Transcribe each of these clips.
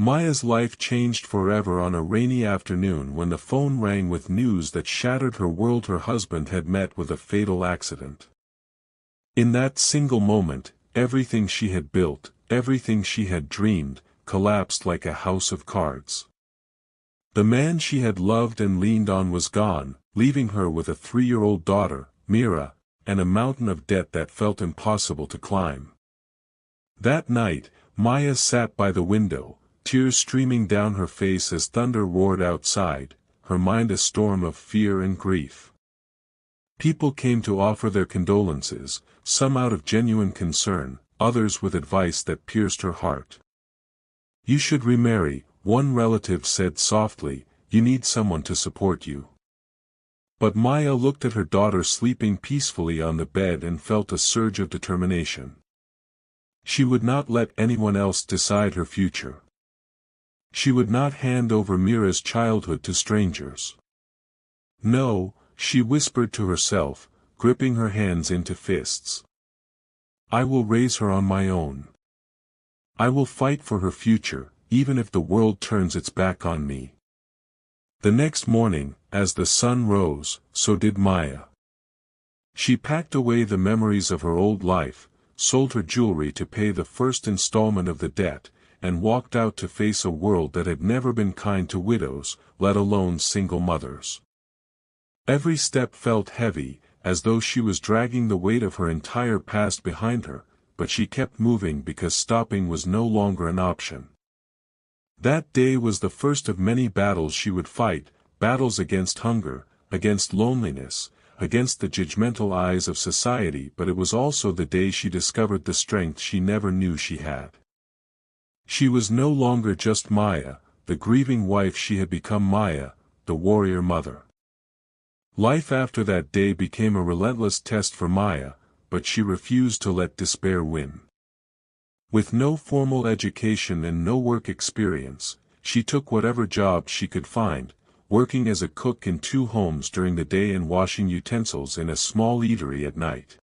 Maya's life changed forever on a rainy afternoon when the phone rang with news that shattered her world. Her husband had met with a fatal accident. In that single moment, everything she had built, everything she had dreamed, collapsed like a house of cards. The man she had loved and leaned on was gone, leaving her with a 3-year-old daughter, Mira, and a mountain of debt that felt impossible to climb. That night, Maya sat by the window, tears streaming down her face as thunder roared outside, her mind a storm of fear and grief. People came to offer their condolences, some out of genuine concern, others with advice that pierced her heart. "You should remarry," one relative said softly, "you need someone to support you." But Maya looked at her daughter sleeping peacefully on the bed and felt a surge of determination. She would not let anyone else decide her future. She would not hand over Mira's childhood to strangers. "No," she whispered to herself, gripping her hands into fists. "I will raise her on my own. I will fight for her future, even if the world turns its back on me." The next morning, as the sun rose, so did Maya. She packed away the memories of her old life, sold her jewelry to pay the first installment of the debt, and walked out to face a world that had never been kind to widows, let alone single mothers. Every step felt heavy, as though she was dragging the weight of her entire past behind her, but she kept moving because stopping was no longer an option. That day was the first of many battles she would fight, battles against hunger, against loneliness, against the judgmental eyes of society, but it was also the day she discovered the strength she never knew she had. She was no longer just Maya, the grieving wife. She had become Maya, the warrior mother. Life after that day became a relentless test for Maya, but she refused to let despair win. With no formal education and no work experience, she took whatever job she could find, working as a cook in 2 homes during the day and washing utensils in a small eatery at night.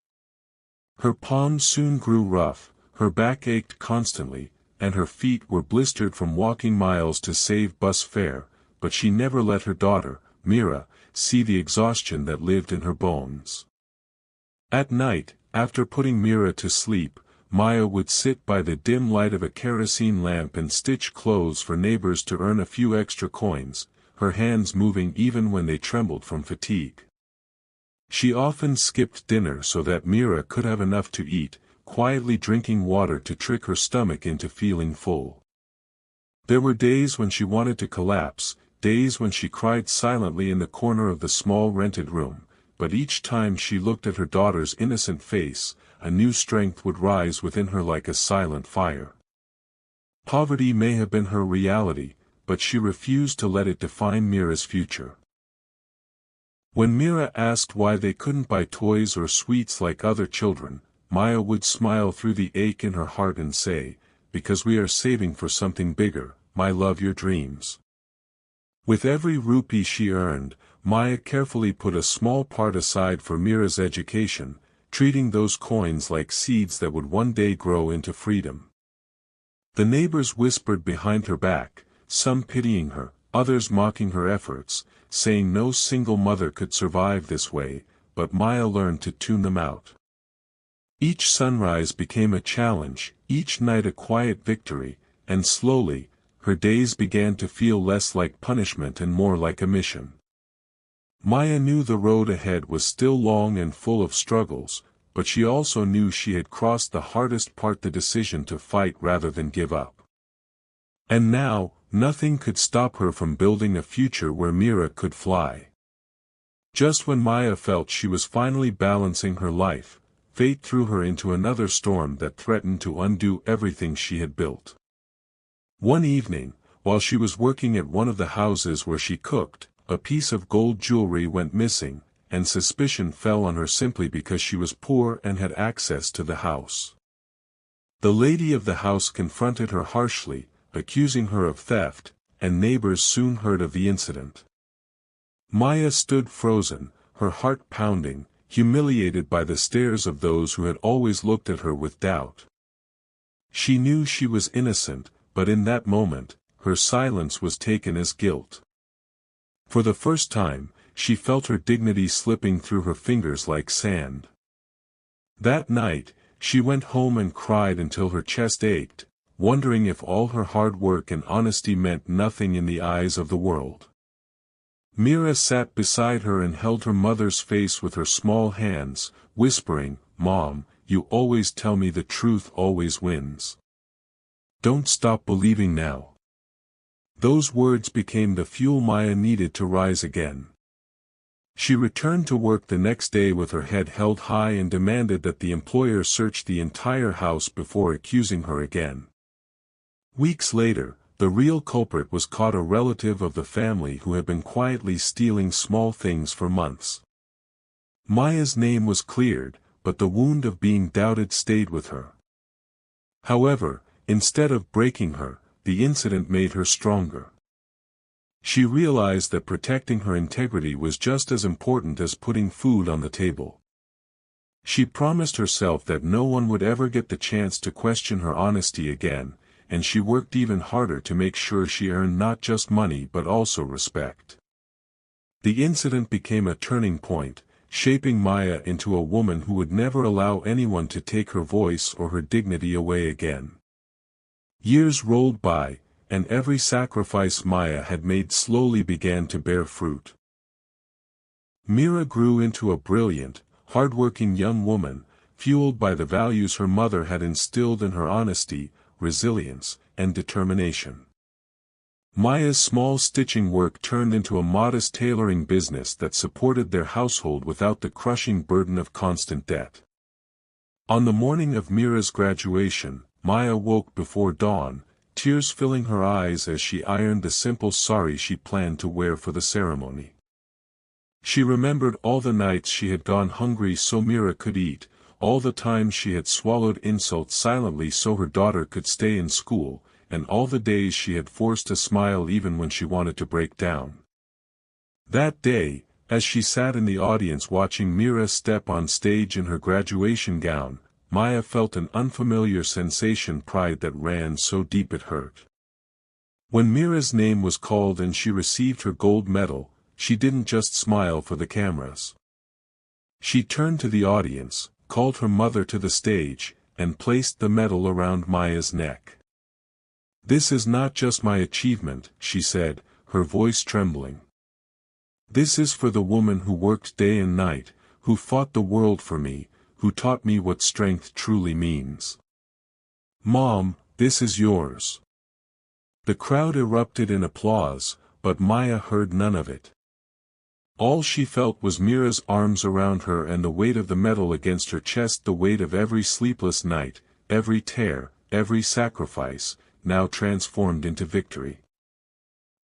Her palms soon grew rough, her back ached constantly, and her feet were blistered from walking miles to save bus fare, but she never let her daughter, Mira, see the exhaustion that lived in her bones. At night, after putting Mira to sleep, Maya would sit by the dim light of a kerosene lamp and stitch clothes for neighbors to earn a few extra coins, her hands moving even when they trembled from fatigue. She often skipped dinner so that Mira could have enough to eat, quietly drinking water to trick her stomach into feeling full. There were days when she wanted to collapse, days when she cried silently in the corner of the small rented room, but each time she looked at her daughter's innocent face, a new strength would rise within her like a silent fire. Poverty may have been her reality, but she refused to let it define Mira's future. When Mira asked why they couldn't buy toys or sweets like other children, Maya would smile through the ache in her heart and say, "Because we are saving for something bigger, my love, your dreams." With every rupee she earned, Maya carefully put a small part aside for Mira's education, treating those coins like seeds that would one day grow into freedom. The neighbors whispered behind her back, some pitying her, others mocking her efforts, saying no single mother could survive this way, but Maya learned to tune them out. Each sunrise became a challenge, each night a quiet victory, and slowly, her days began to feel less like punishment and more like a mission. Maya knew the road ahead was still long and full of struggles, but she also knew she had crossed the hardest part, the decision to fight rather than give up. And now, nothing could stop her from building a future where Mira could fly. Just when Maya felt she was finally balancing her life, fate threw her into another storm that threatened to undo everything she had built. One evening, while she was working at one of the houses where she cooked, a piece of gold jewelry went missing, and suspicion fell on her simply because she was poor and had access to the house. The lady of the house confronted her harshly, accusing her of theft, and neighbors soon heard of the incident. Maya stood frozen, her heart pounding, humiliated by the stares of those who had always looked at her with doubt. She knew she was innocent, but in that moment, her silence was taken as guilt. For the first time, she felt her dignity slipping through her fingers like sand. That night, she went home and cried until her chest ached, wondering if all her hard work and honesty meant nothing in the eyes of the world. Mira sat beside her and held her mother's face with her small hands, whispering, "Mom, you always tell me the truth always wins. Don't stop believing now." Those words became the fuel Maya needed to rise again. She returned to work the next day with her head held high and demanded that the employer search the entire house before accusing her again. Weeks later, the real culprit was caught, a relative of the family who had been quietly stealing small things for months. Maya's name was cleared, but the wound of being doubted stayed with her. However, instead of breaking her, the incident made her stronger. She realized that protecting her integrity was just as important as putting food on the table. She promised herself that no one would ever get the chance to question her honesty again, and she worked even harder to make sure she earned not just money but also respect. The incident became a turning point, shaping Maya into a woman who would never allow anyone to take her voice or her dignity away again. Years rolled by, and every sacrifice Maya had made slowly began to bear fruit. Mira grew into a brilliant, hardworking young woman, fueled by the values her mother had instilled in her: honesty, resilience, and determination. Maya's small stitching work turned into a modest tailoring business that supported their household without the crushing burden of constant debt. On the morning of Mira's graduation, Maya woke before dawn, tears filling her eyes as she ironed the simple sari she planned to wear for the ceremony. She remembered all the nights she had gone hungry so Mira could eat, all the times she had swallowed insults silently so her daughter could stay in school, and all the days she had forced a smile even when she wanted to break down. That day, as she sat in the audience watching Mira step on stage in her graduation gown, Maya felt an unfamiliar sensation, pride that ran so deep it hurt. When Mira's name was called and she received her gold medal, she didn't just smile for the cameras. She turned to the audience, called her mother to the stage, and placed the medal around Maya's neck. "This is not just my achievement," she said, her voice trembling. "This is for the woman who worked day and night, who fought the world for me, who taught me what strength truly means. Mom, this is yours." The crowd erupted in applause, but Maya heard none of it. All she felt was Mira's arms around her and the weight of the medal against her chest, the weight of every sleepless night, every tear, every sacrifice, now transformed into victory.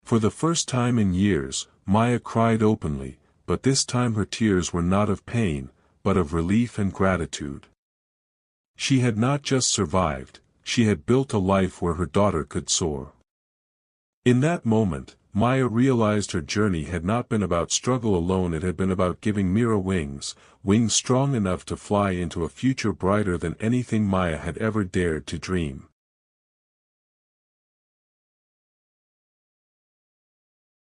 For the first time in years, Maya cried openly, but this time her tears were not of pain, but of relief and gratitude. She had not just survived, she had built a life where her daughter could soar. In that moment, Maya realized her journey had not been about struggle alone, it had been about giving Mira wings, wings strong enough to fly into a future brighter than anything Maya had ever dared to dream.